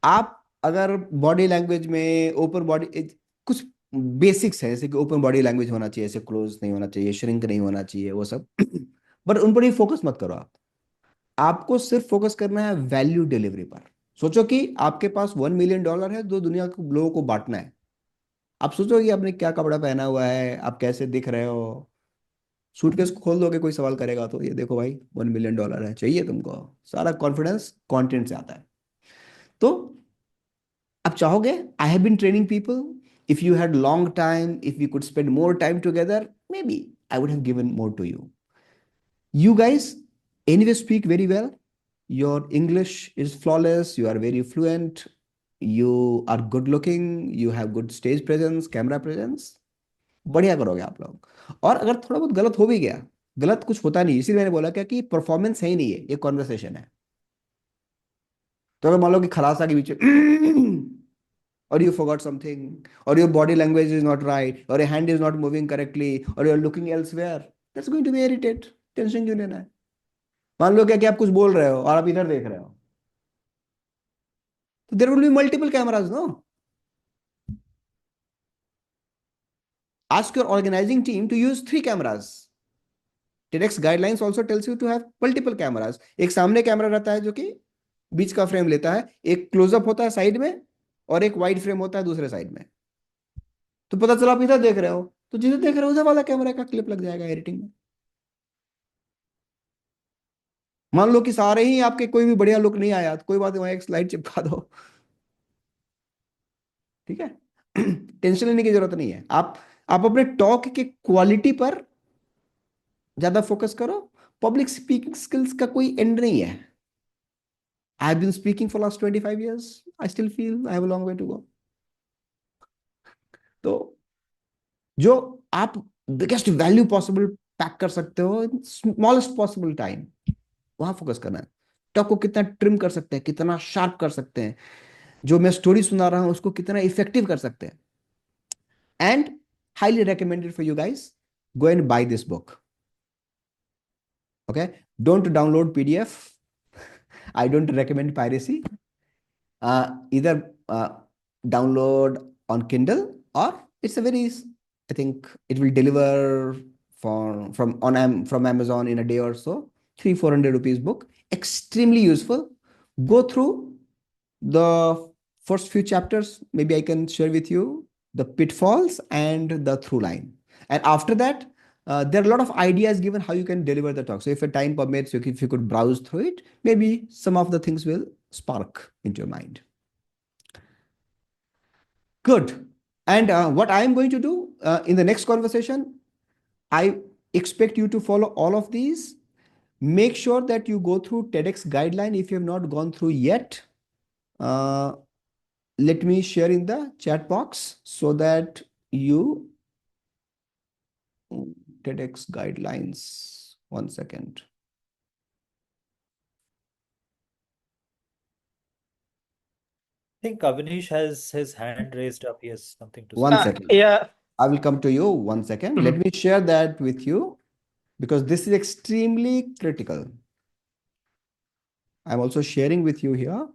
आप अगर बॉडी लैंग्वेज में ओपन बॉडी कुछ बेसिक्स है, जैसे कि ओपन बॉडी लैंग्वेज होना चाहिए, ऐसे क्लोज नहीं होना चाहिए, श्रिंक नहीं होना चाहिए, वो सब बट उन पर ही फोकस मत करो. आपको सिर्फ फोकस करना है वैल्यू डिलीवरी पर. सोचो कि आपके पास $1 million है, जो दुनिया के लोगों को बांटना है. आप सोचो कि आपने क्या कपड़ा पहना हुआ है, आप कैसे दिख रहे हो. सूटकेस खोल दोगे, कोई सवाल करेगा तो ये देखो भाई $1 million है, चाहिए तुमको. सारा कॉन्फिडेंस कंटेंट से आता है. तो आप चाहोगे, I have been training people, if you had long time, if you could spend more time together, maybe I would have given more to you. You guys anyway speak very well. Your English is flawless. You are very fluent. you are good looking, you have good stage presence, camera presence, बढ़िया करोगे आप लोग। और अगर थोड़ा बहुत गलत हो भी गया, गलत कुछ होता नहीं, इसीलिए मैंने बोला क्या कि परफॉर्मेंस है ही नहीं है, ये कॉन्वर्सेशन है। तो अगर मान लो कि खलासा के बीच में or you forgot something, or your body language is not right, or your hand is not moving correctly, or you're looking elsewhere, that's going to be irritate। Tension क्यों लेना है? मान लो क्या कि आप कुछ बोल रहे हो और आप इधर देख रहे हो, तो there will be multiple cameras, no? Ask your organizing team to use 3 cameras। TEDx guidelines also tells you to have multiple cameras। एक सामने कैमरा रहता है जो कि बीच का फ्रेम लेता है, एक क्लोजअप होता है साइड में, और एक वाइड फ्रेम होता है दूसरे साइड में। तो पता चला आप इधर देख रहे हो, तो जिधर देख रहे हो उधर वाला कैमरा का क्लिप लग जाएगा एडिटिंग में। मान लो कि सारे ही आपके कोई भी बढ़िया लुक नहीं आया, तो कोई बात नहीं, वहां एक स्लाइड चिपका दो, ठीक है? टेंशन लेने की जरूरत नहीं है। आप अपने टॉक के क्वालिटी पर ज्यादा फोकस करो। पब्लिक स्पीकिंग स्किल्स का कोई एंड नहीं है। I have been speaking for last 25 years, I still feel I have a long way to go. तो जो आप बिगेस्ट वैल्यू पॉसिबल पैक कर सकते हो स्मॉलेस्ट पॉसिबल टाइम, वहां फोकस करना है। टॉक को कितना ट्रिम कर सकते हैं, कितना शार्प कर सकते हैं, जो मैं स्टोरी सुना रहा हूं उसको कितना इफेक्टिव कर सकते हैं। And highly recommended for you guys, go and buy this book, okay? Don't download PDF। I don't recommend piracy। Either download on Kindle, or it's a very, I think it will deliver from Amazon in a day or so, 300-400 rupees book, extremely useful। Go through the first few chapters, maybe I can share with you the pitfalls and the through line, and after that there are a lot of ideas given how you can deliver the talk. So if your time permits, if you could browse through it, maybe some of the things will spark into your mind. Good. And what I am going to do in the next conversation, I expect you to follow all of these. Make sure that you go through TEDx guideline if you have not gone through yet. Let me share in the chat box so that you TEDx guidelines. 1 second. I think Avnish has his hand raised up. He has something to say. 1 second. Yeah. I will come to you 1 second. Let me share that with you because this is extremely critical. I'm also sharing with you here,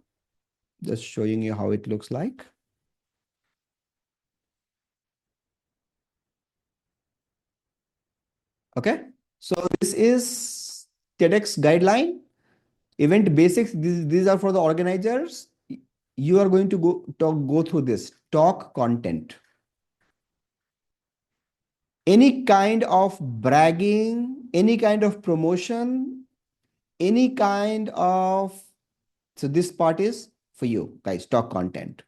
just showing you how it looks like. Okay, so this is TEDx guideline, event basics. These are for the organizers. You are going to go through this talk content. Any kind of bragging, any kind of promotion, any kind of, so this part is for you guys, talk content.